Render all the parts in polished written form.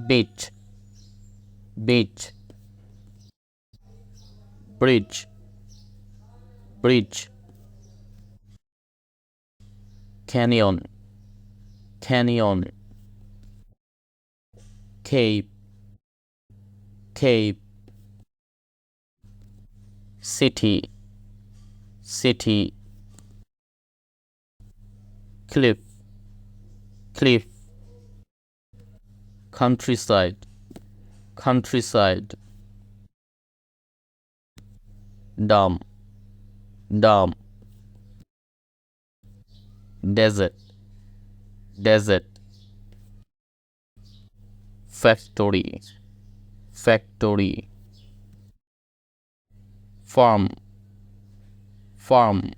beach, beach, bridge, bridge, canyon, canyon, cave, cave, city, city, cliff, cliff, countryside, countryside, dam, dam, desert, desert, factory, factory, farm, farm,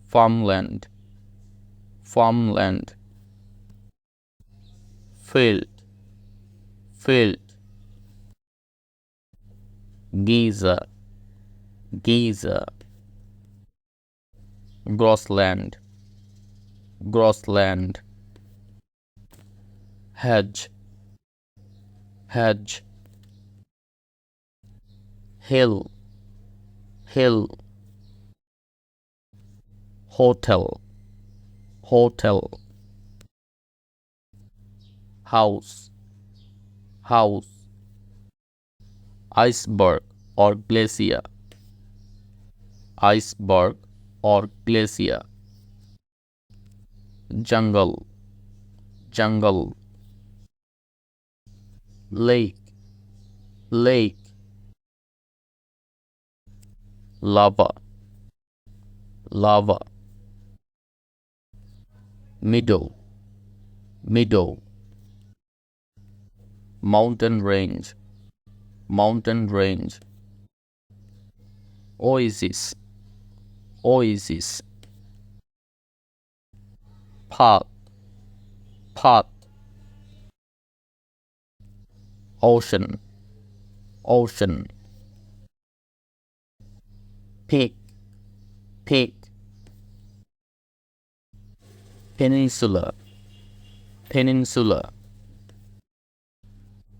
farmland, farmland, field, field, geyser, geyser, grassland, grassland, hedge, hedge, hill, hill, hotel, hotel, house, house, iceberg or glacier, iceberg or glacier, jungle, jungle, lake, lake, lava, lava, meadow, meadow, mountain range, mountain range, oasis, oasis, path, path, ocean, ocean, peak, peak, peninsula, peninsula,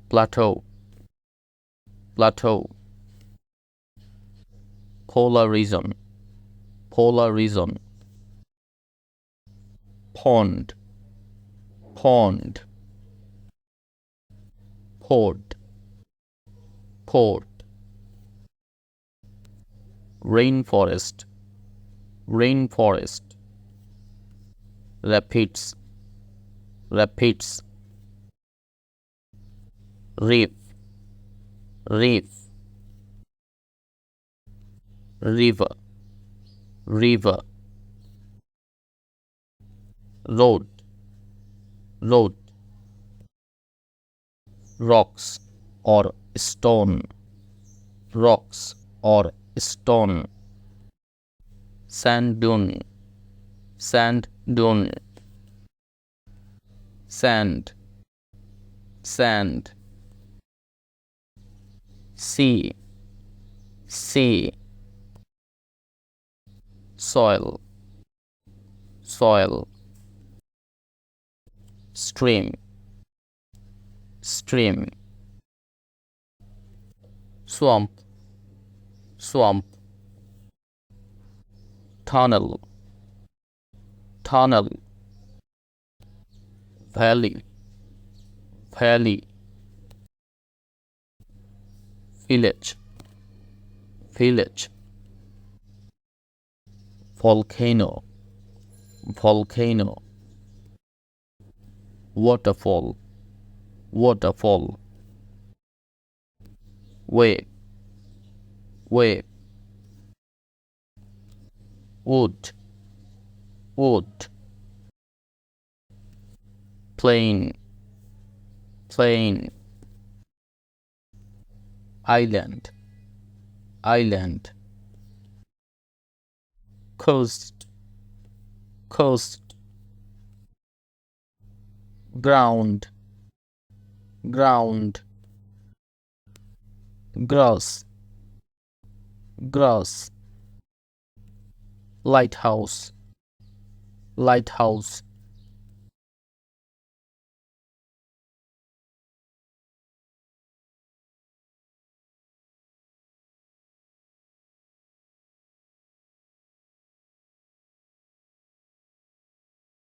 plateau, plateau, polar region, polar region, pond, pond, port, port, rainforest, rainforest, rapids, rapids, reef, reef, river, river, road, road, rocks or stone, rocks or stone, sand dune, sand dune, sand, sand, sea, sea, soil, soil, stream, stream, swamp, swamp, tunnel, tunnel, valley, valley, village, village, volcano, volcano, waterfall, waterfall, wave, wave, wood, wood, plain, plain, island, island, coast, coast, ground, ground, grass, grass, lighthouse, lighthouse,